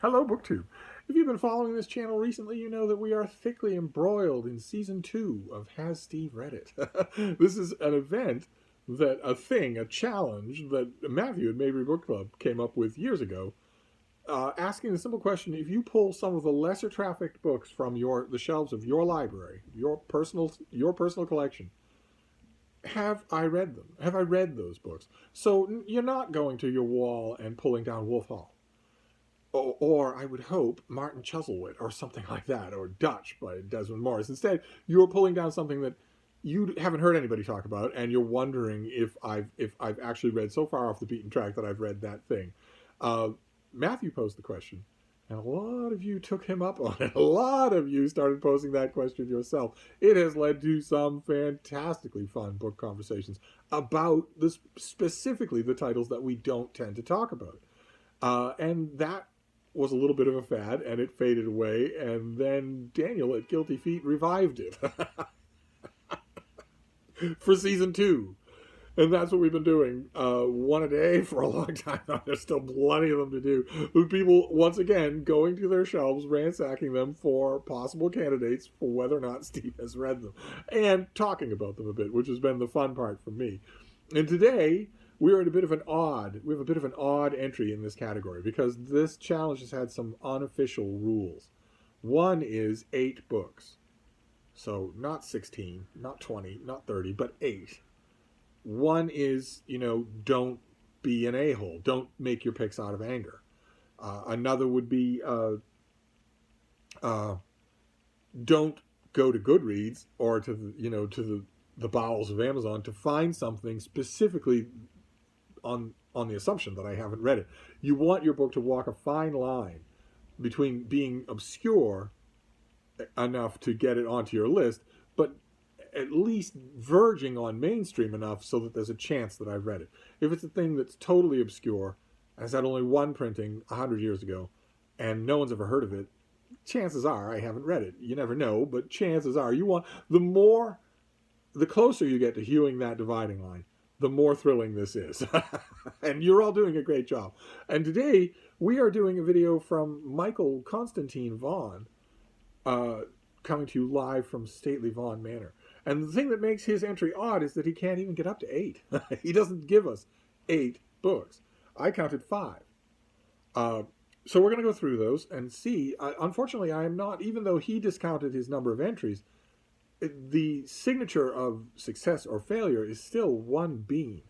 Hello, BookTube. If you've been following this channel recently, you know that we are thickly embroiled in Season 2 of Has Steve Read It? This is an event a challenge that Matthew at Maybury Book Club came up with years ago, asking the simple question: if you pull some of the lesser trafficked books from the shelves of your library, your personal collection, have I read them? Have I read those books? So you're not going to your wall and pulling down Wolf Hall. Or I would hope Martin Chuzzlewit or something like that, or Dutch by Desmond Morris. Instead, you're pulling down something that you haven't heard anybody talk about, and you're wondering if I've actually read so far off the beaten track that I've read that thing. Matthew posed the question, and a lot of you took him up on it. A lot of you started posing that question yourself. It has led to some fantastically fun book conversations about specifically the titles that we don't tend to talk about. And that was a little bit of a fad, and it faded away, and then Daniel at Guilty Feet revived it for Season 2. And that's what we've been doing, one a day for a long time now. There's still plenty of them to do. With people, once again, going to their shelves, ransacking them for possible candidates for whether or not Steve has read them, and talking about them a bit, which has been the fun part for me. And today, we have a bit of an odd entry in this category because this challenge has had some unofficial rules. One is 8 books. So not 16, not 20, not 30, but 8. One is, don't be an a-hole. Don't make your picks out of anger. Another would be, don't go to Goodreads or to the bowels of Amazon to find something specifically on the assumption that I haven't read it. You want your book to walk a fine line between being obscure enough to get it onto your list, but at least verging on mainstream enough so that there's a chance that I've read it. If it's a thing that's totally obscure, has had only one printing 100 years ago, and no one's ever heard of it, chances are I haven't read it. You never know, but chances are the closer you get to hewing that dividing line, the more thrilling this is. And you're all doing a great job. And today, we are doing a video from Michael Constantine Vaughn, coming to you live from stately Vaughn Manor. And the thing that makes his entry odd is that he can't even get up to 8. He doesn't give us 8 books. I counted 5. So we're going to go through those and see. Unfortunately, I am not, even though he discounted his number of entries, the signature of success or failure is still one bean.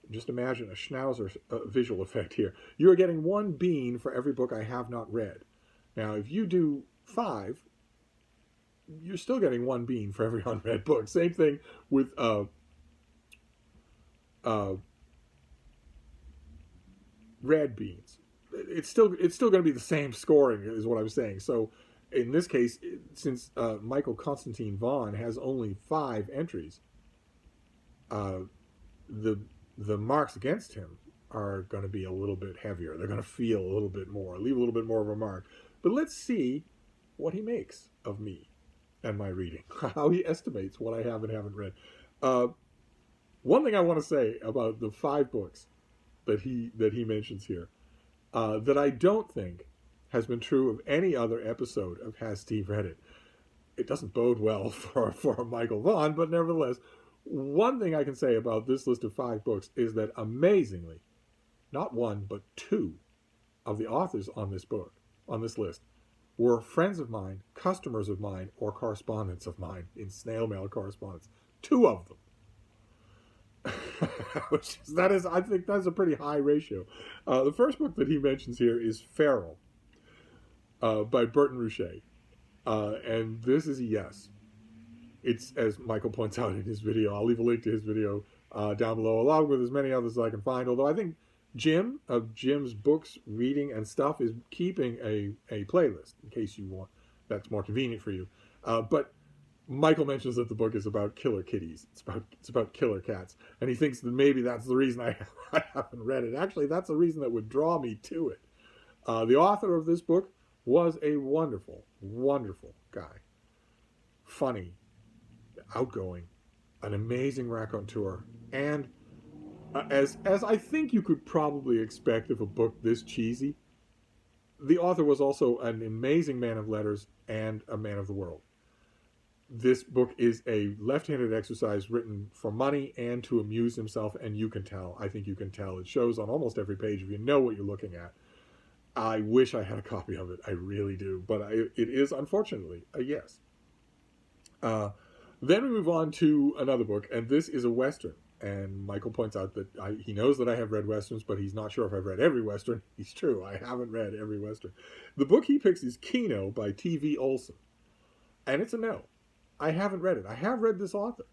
Just imagine a schnauzer visual effect here. You are getting one bean for every book I have not read. Now, if you do 5, you're still getting one bean for every unread book. Same thing with red beans. It's still going to be the same scoring, is what I'm saying. So in this case, since Michael Constantine Vaughn has only 5 entries, the marks against him are going to be a little bit heavier. They're going to feel a little bit more, leave a little bit more of a mark. But let's see what he makes of me and my reading, how he estimates what I have and haven't read. One thing I want to say about the 5 books that he mentions here, that I don't think has been true of any other episode of Has Steve Read It. It doesn't bode well for Michael Vaughn, but nevertheless, one thing I can say about this list of 5 books is that amazingly, not 1, but 2 of the authors on this list, were friends of mine, customers of mine, or correspondents of mine in snail mail correspondence. 2 of them. I think that's a pretty high ratio. The first book that he mentions here is Feral, by Burton Rouchet. And this is a yes. It's, as Michael points out in his video, I'll leave a link to his video down below, along with as many others as I can find, although I think Jim of Jim's Books, Reading, and Stuff is keeping a playlist, in case you want, that's more convenient for you. But Michael mentions that the book is about killer kitties. It's about killer cats. And he thinks that maybe that's the reason I haven't read it. Actually, that's the reason that would draw me to it. The author of this book was a wonderful, wonderful guy. Funny, outgoing, an amazing raconteur, and as I think you could probably expect of a book this cheesy, the author was also an amazing man of letters and a man of the world. This book is a left-handed exercise written for money and to amuse himself, and you can tell. I think you can tell. It shows on almost every page if you know what you're looking at. I wish I had a copy of it. I really do. But it is, unfortunately, a yes. Then we move on to another book, and this is a Western. And Michael points out that he knows that I have read Westerns, but he's not sure if I've read every Western. It's true. I haven't read every Western. The book he picks is Kino by T.V. Olson. And it's a no. I haven't read it. I have read this author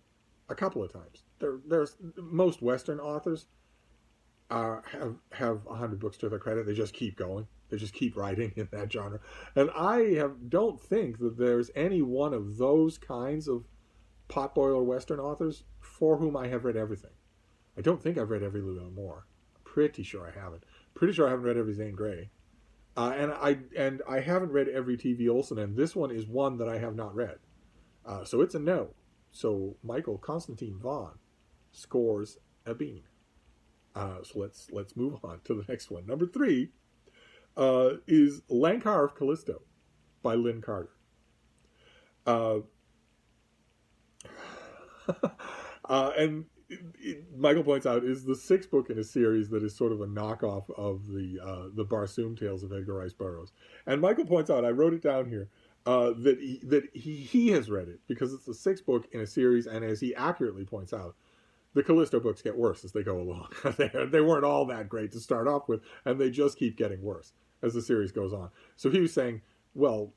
a couple of times. There's most Western authors have 100 books to their credit. They just keep going. They just keep writing in that genre. And I don't think that there's any one of those kinds of potboiler Western authors for whom I have read everything. I don't think I've read every Llewellyn Moore. Pretty sure I haven't. Pretty sure I haven't read every Zane Grey. And I haven't read every T.V. Olson, and this one is one that I have not read. So it's a no. So Michael Constantine Vaughn scores a bean. So let's move on to the next one. Number 3 is Lankar of Callisto by Lynn Carter. And Michael points out is the 6th book in a series that is sort of a knockoff of the Barsoom Tales of Edgar Rice Burroughs. And Michael points out, I wrote it down here, that he has read it because it's the 6th book in a series, and as he accurately points out, the Callisto books get worse as they go along. They weren't all that great to start off with, and they just keep getting worse as the series goes on. So he was saying, well,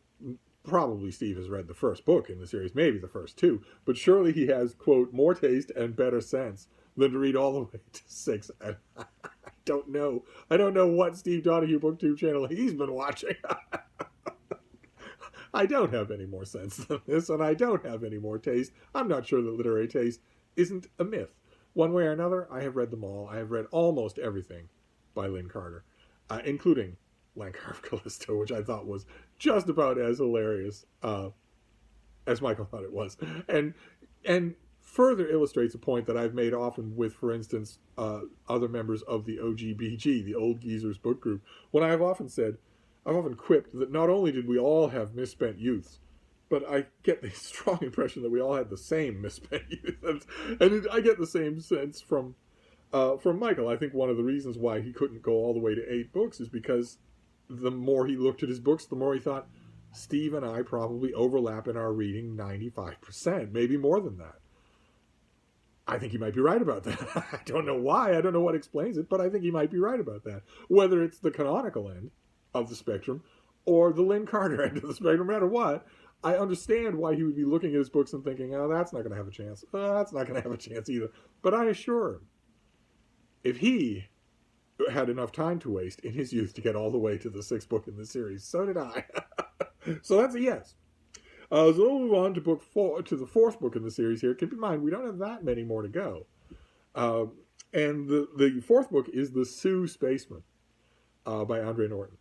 probably Steve has read the first book in the series, maybe the first 2, but surely he has, quote, more taste and better sense than to read all the way to 6. And I don't know. I don't know what Steve Donoghue BookTube channel he's been watching. I don't have any more sense than this, and I don't have any more taste. I'm not sure that literary taste isn't a myth. One way or another, I have read them all. I have read almost everything by Lynn Carter, including Lankar of Callisto, which I thought was just about as hilarious as Michael thought it was. And further illustrates a point that I've made often with, for instance, other members of the OGBG, the Old Geezers book group, when I've often quipped that not only did we all have misspent youths, but I get the strong impression that we all had the same misspent youth. And I get the same sense from Michael. I think one of the reasons why he couldn't go all the way to 8 books is because the more he looked at his books, the more he thought, Steve and I probably overlap in our reading 95%, maybe more than that. I think he might be right about that. I don't know why. I don't know what explains it, but I think he might be right about that. Whether it's the canonical end of the spectrum or the Lynn Carter end of the spectrum, no matter what, I understand why he would be looking at his books and thinking, oh, that's not going to have a chance. Oh, that's not going to have a chance either. But I assure him, if he had enough time to waste in his youth to get all the way to the 6th book in the series, so did I. So that's a yes. So we'll move on to the 4th book in the series here. Keep in mind, we don't have that many more to go. And the 4th book is The Sioux Spaceman by Andre Norton.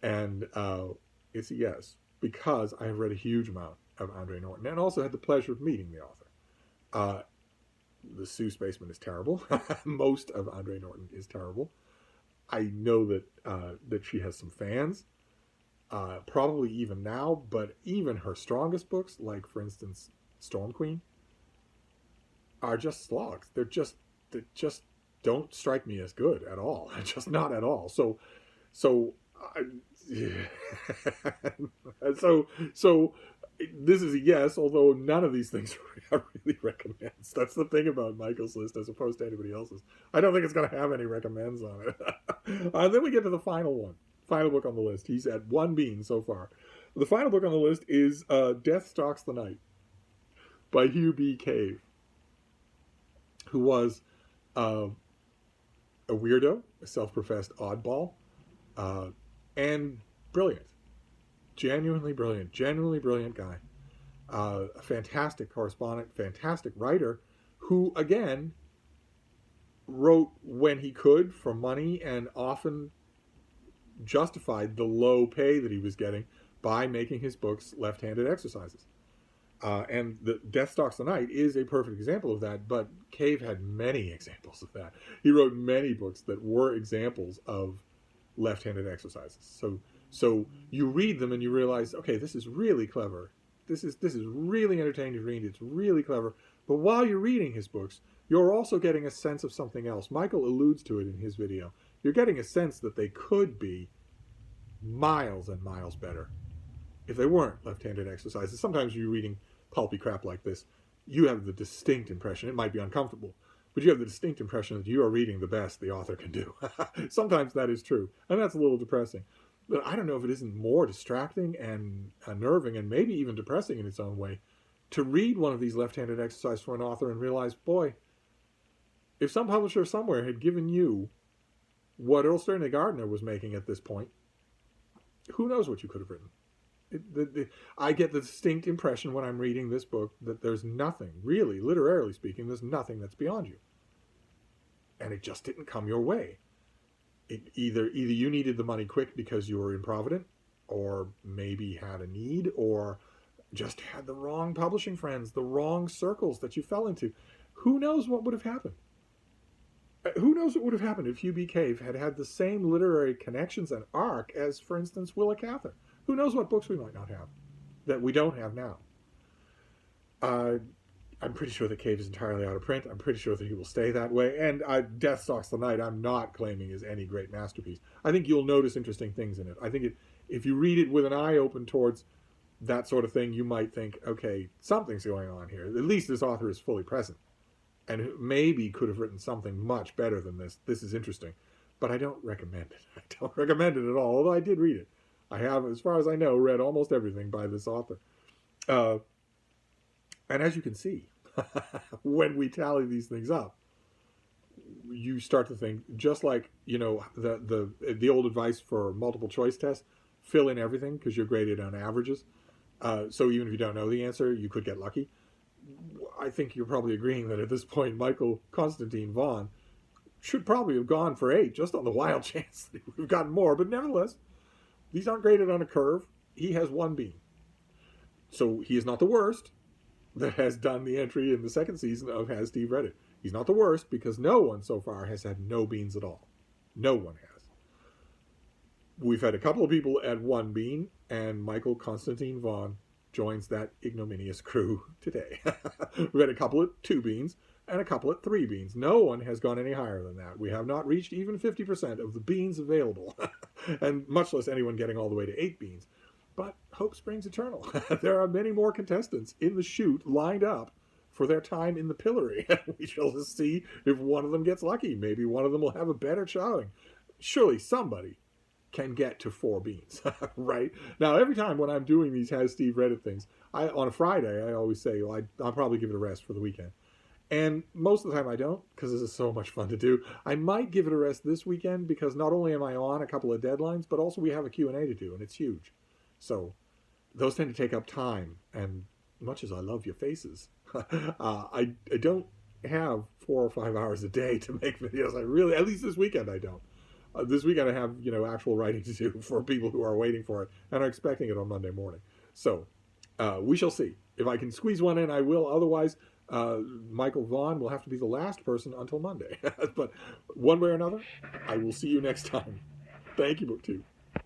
And it's a yes, because I have read a huge amount of Andre Norton and also had the pleasure of meeting the author. The Sioux Spaceman is terrible. Most of Andre Norton is terrible. I know that she has some fans, probably even now, but even her strongest books, like, for instance, Storm Queen, are just slogs. They just don't strike me as good at all. Just not at all. So this is a yes, although none of these things are really recommends. That's the thing about Michael's list as opposed to anybody else's. I don't think it's going to have any recommends on it. Then we get to the final book on the list. He's at 1 bean so far. The final book on the list is Death Stalks the Night by Hugh B. Cave, who was a weirdo, a self-professed oddball, and brilliant. Genuinely brilliant guy. A fantastic correspondent, fantastic writer, who, again, wrote when he could for money and often justified the low pay that he was getting by making his books left-handed exercises. And the Death Stalks the Night is a perfect example of that, but Cave had many examples of that. He wrote many books that were examples of left-handed exercises. So you read them and you realize, okay, this is really clever. This is really entertaining to read. It's really clever. But while you're reading his books, you're also getting a sense of something else. Michael alludes to it in his video. You're getting a sense that they could be miles and miles better if they weren't left-handed exercises. Sometimes you're reading pulpy crap like this, you have the distinct impression, it might be uncomfortable, but you have the distinct impression that you are reading the best the author can do. Sometimes that is true, and that's a little depressing. But I don't know if it isn't more distracting and unnerving and maybe even depressing in its own way to read one of these left-handed exercises from an author and realize, boy, if some publisher somewhere had given you what Earl Stanley Gardner was making at this point, who knows what you could have written. I get the distinct impression when I'm reading this book that there's nothing, really, literarily speaking, there's nothing that's beyond you. And it just didn't come your way. Either you needed the money quick because you were improvident, or maybe had a need, or just had the wrong publishing friends, the wrong circles that you fell into. Who knows what would have happened? Who knows what would have happened if Hugh B. Cave had had the same literary connections and arc as, for instance, Willa Cather? Who knows what books we might not have that we don't have now? I'm pretty sure that Cave is entirely out of print. I'm pretty sure that he will stay that way. And Death Stalks the Night, I'm not claiming is any great masterpiece. I think you'll notice interesting things in it. I think if you read it with an eye open towards that sort of thing, you might think, okay, something's going on here. At least this author is fully present and maybe could have written something much better than this. This is interesting. But I don't recommend it. I don't recommend it at all, although I did read it. I have, as far as I know, read almost everything by this author. And as you can see, when we tally these things up, you start to think, just like, the old advice for multiple choice tests, fill in everything because you're graded on averages. So even if you don't know the answer, you could get lucky. I think you're probably agreeing that at this point, Michael Constantine Vaughn should probably have gone for 8, just on the wild chance that we've gotten more. But nevertheless, these aren't graded on a curve. He has 1 bean. So he is not the worst that has done the entry in the second season of Has Steve Read It. He's not the worst because no one so far has had no beans at all. No one has. We've had a couple of people at 1 bean, and Michael Constantine Vaughn joins that ignominious crew today. We've had a couple at 2 beans and a couple at 3 beans. No one has gone any higher than that. We have not reached even 50% of the beans available, and much less anyone getting all the way to 8 beans. But hope springs eternal. There are many more contestants in the chute lined up for their time in the pillory. We shall just see if one of them gets lucky. Maybe one of them will have a better showing. Surely somebody can get to 4 beans, right? Now, every time when I'm doing these Has Steve Read It things, on a Friday, I always say, well, I'll probably give it a rest for the weekend. And most of the time I don't, because this is so much fun to do. I might give it a rest this weekend because not only am I on a couple of deadlines, but also we have a Q&A to do, and it's huge. So those tend to take up time, and much as I love your faces, I don't have 4 or 5 hours a day to make videos. At least this weekend I don't. This weekend I have, actual writing to do for people who are waiting for it and are expecting it on Monday morning. So we shall see. If I can squeeze one in, I will. Otherwise, Michael Vaughn will have to be the last person until Monday. But one way or another, I will see you next time. Thank you, BookTube.